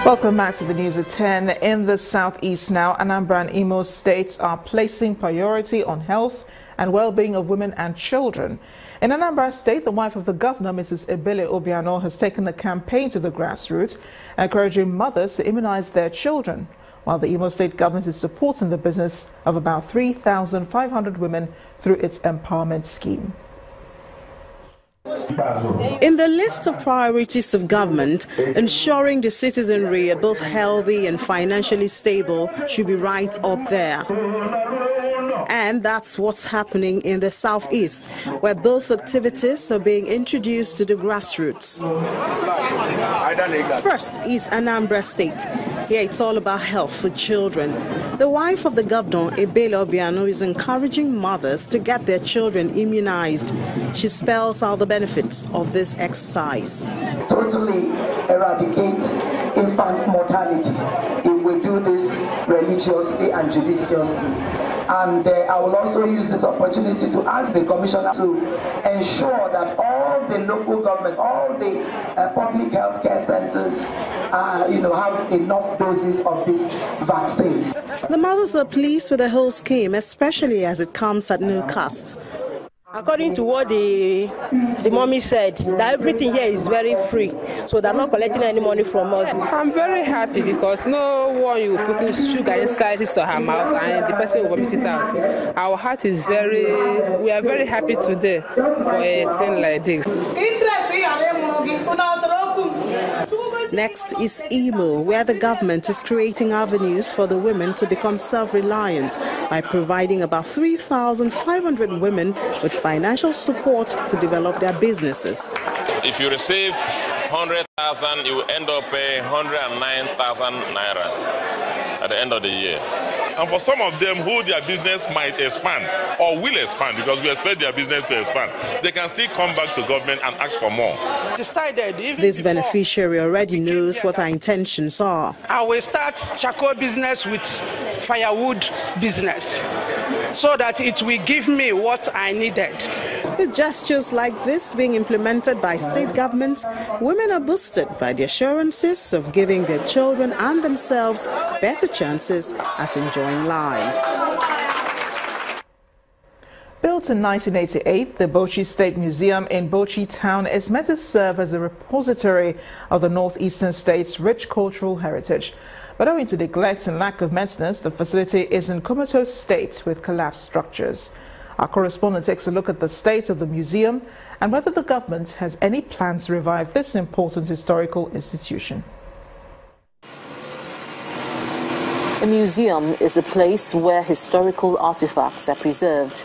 Welcome back to the news at 10. In the southeast now, Anambra and Imo states are placing priority on health and well-being of women and children. In Anambra State, the wife of the governor, Mrs. Ebele Obiano, has taken a campaign to the grassroots, encouraging mothers to immunize their children, while the Imo State government is supporting the business of about 3,500 women through its empowerment scheme. In the list of priorities of government, ensuring the citizenry are both healthy and financially stable should be right up there. And that's what's happening in the southeast, where both activities are being introduced to the grassroots. First is Anambra State. Here it's all about health for children. The wife of the governor, Ebele Obiano, is encouraging mothers to get their children immunized. She spells out the benefits of this exercise. Totally eradicate infant mortality if we do this religiously and judiciously. And I will also use this opportunity to ask the commissioner to ensure that all the local governments, all the public health care centers, have enough doses of these vaccines. The mothers are pleased with the whole scheme, especially as it comes at no cost. According to what the mommy said, that everything here is very free, so they're not collecting any money from us. I'm very happy because no one you put sugar inside his or her mouth and the person will vomit it out. Our heart is we are very happy today for a thing like this. Next is Imo, where the government is creating avenues for the women to become self-reliant by providing about 3,500 women with financial support to develop their businesses. If you receive 100,000, you end up paying 109,000 naira at the end of the year. And for some of them who their business might expand or will expand, because we expect their business to expand, they can still come back to government and ask for more. This beneficiary already knows what our intentions are. I will start charcoal business with firewood business so that it will give me what I needed. With gestures like this being implemented by state government, women are boosted by the assurances of giving their children and themselves better chances at enjoying life. Built in 1988, the Bauchi State Museum in Bauchi town is meant to serve as a repository of the northeastern state's rich cultural heritage. But owing to neglect and lack of maintenance, the facility is in comatose state with collapsed structures. Our correspondent takes a look at the state of the museum and whether the government has any plans to revive this important historical institution. A museum is a place where historical artifacts are preserved.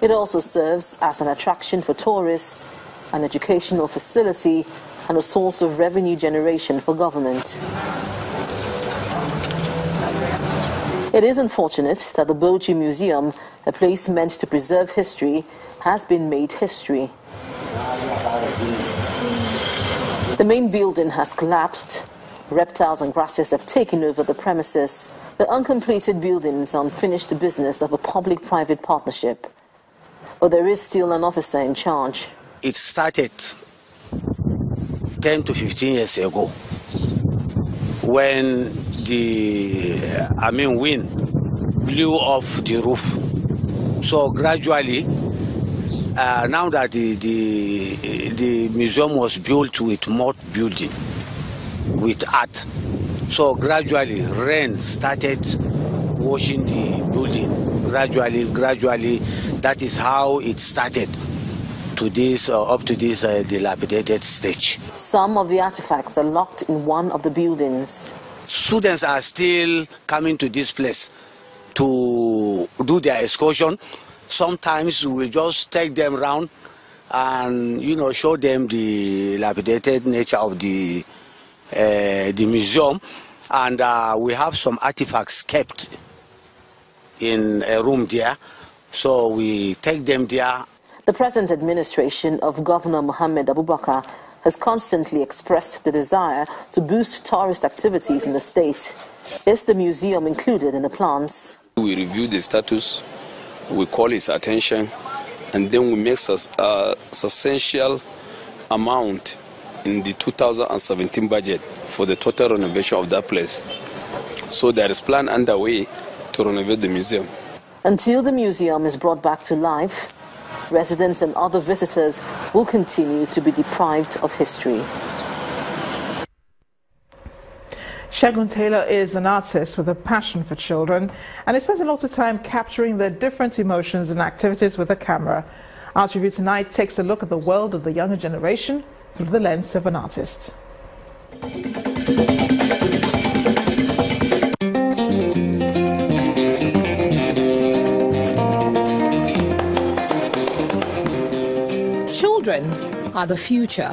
It also serves as an attraction for tourists, an educational facility, and a source of revenue generation for government. It is unfortunate that the Bauchi Museum, a place meant to preserve history, has been made history. The main building has collapsed. Reptiles and grasses have taken over the premises. The uncompleted building is unfinished business of a public-private partnership. But there is still an officer in charge. It started 10 to 15 years ago when the wind blew off the roof. So gradually, now that the museum was built with mud building, with art, so gradually rain started washing the building. Gradually, that is how it started to this up to this dilapidated stage. Some of the artifacts are locked in one of the buildings. Students are still coming to this place to do their excursion. Sometimes we will just take them around and show them the dilapidated nature of the museum, and we have some artifacts kept in a room there, so we take them there. The present administration of Governor Mohammed Abubakar has constantly expressed the desire to boost tourist activities in the state. Is the museum included in the plans? We review the status, we call its attention, and then we make a substantial amount in the 2017 budget for the total renovation of that place. So there is plan underway to renovate the museum. Until the museum is brought back to life, residents and other visitors will continue to be deprived of history. Segun Taylor is an artist with a passion for children, and he spends a lot of time capturing their different emotions and activities with a camera. Art Review tonight takes a look at the world of the younger generation through the lens of an artist. Children are the future,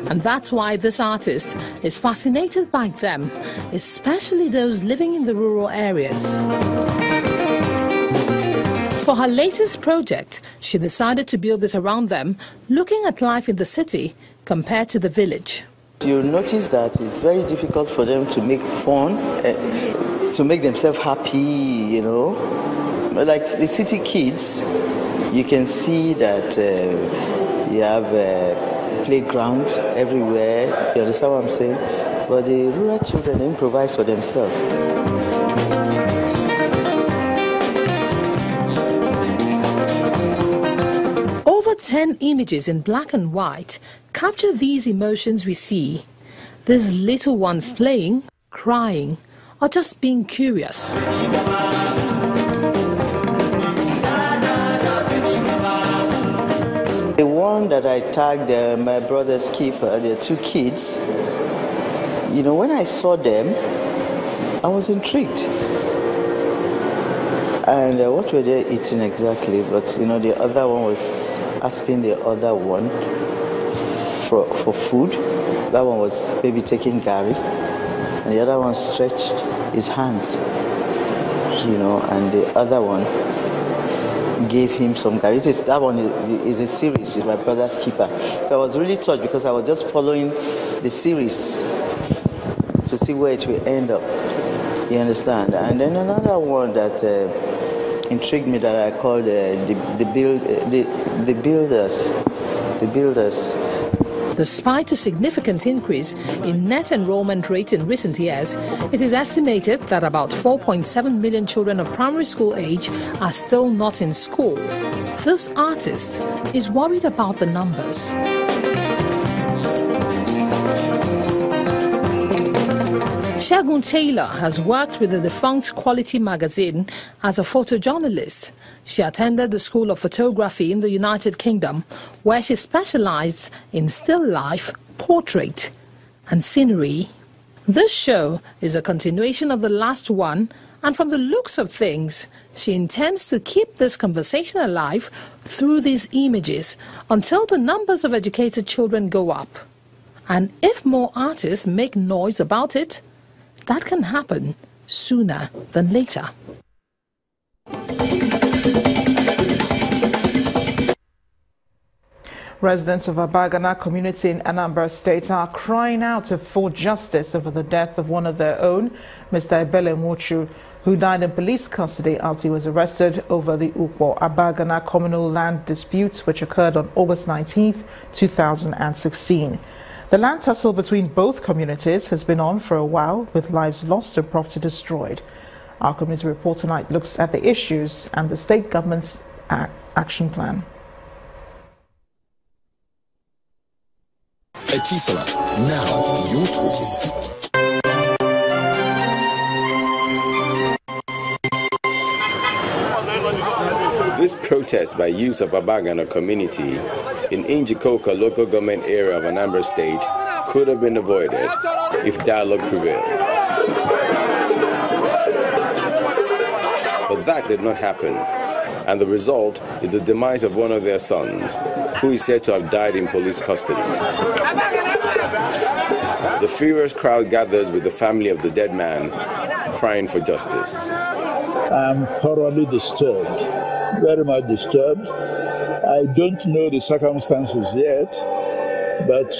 and that's why this artist is fascinated by them, especially those living in the rural areas. For her latest project, she decided to build it around them, looking at life in the city compared to the village. You'll notice that it's very difficult for them to make fun, to make themselves happy, you know. Like the city kids, you can see that you have a playground everywhere. You understand what I'm saying? But the rural children improvise for themselves. Over 10 images in black and white capture these emotions we see. These little ones playing, crying, or just being curious. The one that I tagged my brother's keeper, the two kids, you know, when I saw them, I was intrigued. And what were they eating exactly? But, you know, the other one was asking the other one for food. That one was maybe taking Gary. And the other one stretched his hands, you know, and the other one gave him some Gary. That one is a series with my brother's keeper. So I was really touched because I was just following the series to see where it will end up. You understand? And then another one that intrigued me that I called the builders. Despite a significant increase in net enrollment rate in recent years, it is estimated that about 4.7 million children of primary school age are still not in school. This artist is worried about the numbers. Segun Taylor has worked with the defunct Quality magazine as a photojournalist. She attended the School of Photography in the United Kingdom, where she specialized in still life, portrait, and scenery. This show is a continuation of the last one, and from the looks of things, she intends to keep this conversation alive through these images until the numbers of educated children go up. And if more artists make noise about it, that can happen sooner than later. Residents of Abagana community in Anambra State are crying out for justice over the death of one of their own, Mr. Ebele Mochu, who died in police custody after he was arrested over the Ukpo Abagana communal land disputes which occurred on August 19, 2016. The land tussle between both communities has been on for a while, with lives lost and property destroyed. Our community report tonight looks at the issues and the state government's action plan. Etisalat, now you're talking. This protest by youth of Abagana community in Injikoka local government area of Anambra State could have been avoided if dialogue prevailed. But that did not happen, and the result is the demise of one of their sons, who is said to have died in police custody. The furious crowd gathers with the family of the dead man, crying for justice. I'm thoroughly disturbed, very much disturbed. I don't know the circumstances yet, but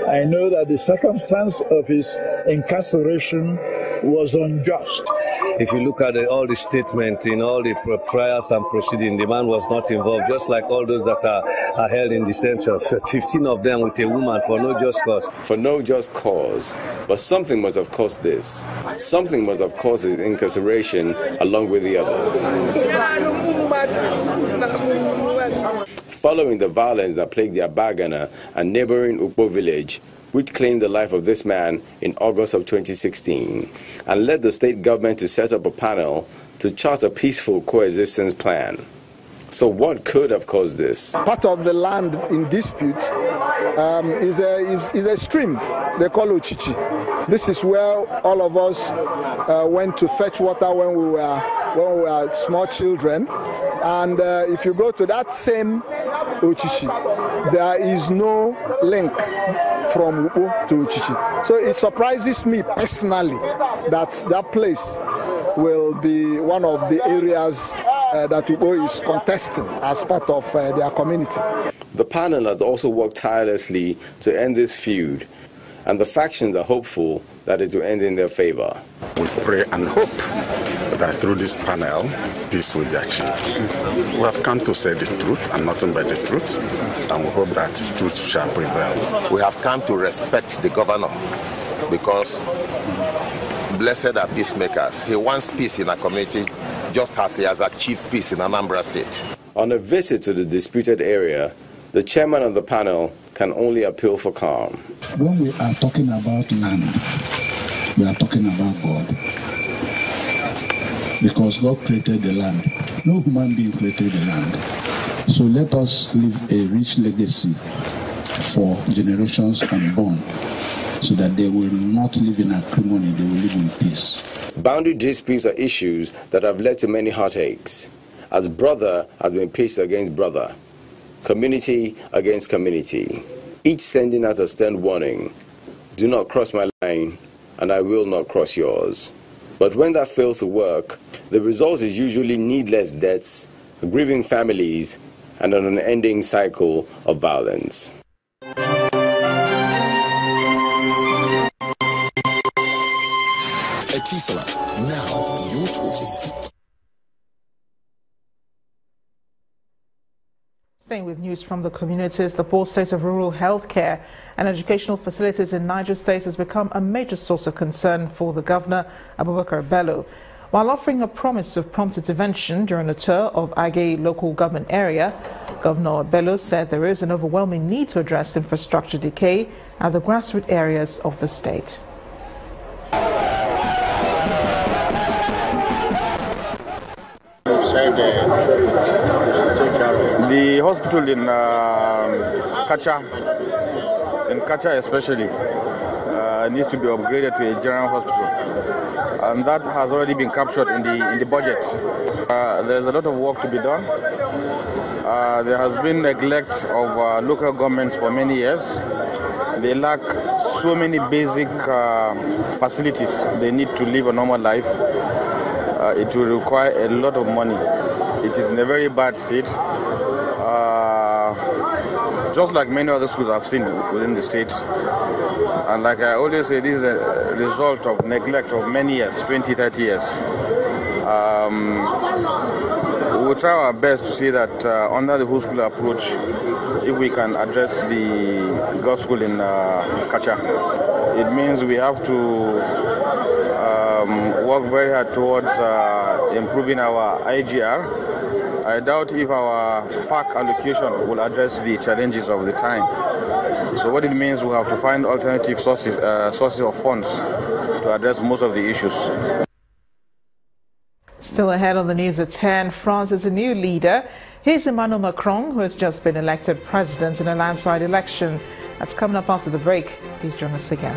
I know that the circumstance of his incarceration was unjust. If you look at all the statements in all the trials and proceedings, the man was not involved, just like all those that are held in detention. 15 of them with a woman for no just cause. For no just cause. But something must have caused this. Something must have caused his incarceration along with the others. Following the violence that plagued the Abagana and neighboring Ukpo village, which claimed the life of this man in August of 2016, and led the state government to set up a panel to chart a peaceful coexistence plan. So what could have caused this? Part of the land in dispute is a stream they call Ochichi. This is where all of us went to fetch water when we were small children. And if you go to that same Ochichi, there is no link from Ukpo to Ochichi. So it surprises me personally that that place will be one of the areas that Ukpo is contesting as part of their community. The panel has also worked tirelessly to end this feud, and the factions are hopeful that it will end in their favor. We pray and hope that through this panel, peace will be achieved. We have come to say the truth and nothing but the truth, and we hope that truth shall prevail. We have come to respect the governor because blessed are peacemakers. He wants peace in our community just as he has achieved peace in Anambra State. On a visit to the disputed area, the chairman of the panel can only appeal for calm. When we are talking about land, we are talking about God. Because God created the land. No human being created the land. So let us leave a rich legacy for generations unborn, so that they will not live in acrimony, they will live in peace. Boundary disputes are issues that have led to many heartaches, as brother has been pitched against brother, community against community, each sending out a stern warning: do not cross my line, and I will not cross yours. But when that fails to work, the result is usually needless deaths, grieving families, and an unending cycle of violence. Etisola, now you're talking. Staying with news from the communities, the poor state of rural health care and educational facilities in Niger State has become a major source of concern for the governor, Abubakar Bello. While offering a promise of prompt intervention during a tour of Agay local government area, Governor Bello said there is an overwhelming need to address infrastructure decay at the grassroots areas of the state. The hospital in Kacha especially, needs to be upgraded to a general hospital, and that has already been captured in the budget. There's a lot of work to be done. There has been neglect of local governments for many years. They lack so many basic facilities they need to live a normal life. It will require a lot of money. It is in a very bad state. Just like many other schools I've seen within the state. And like I always say, this is a result of neglect of many years, 20, 30 years. We will try our best to see that under the whole school approach, if we can address the girls' school in Kacha, it means we have to work very hard towards improving our IGR. I doubt if our FAC allocation will address the challenges of the time. So what it means, we have to find alternative sources of funds to address most of the issues. Still ahead on the news at 10, France is a new leader. Here's Emmanuel Macron, who has just been elected president in a landslide election. That's coming up after the break. Please join us again.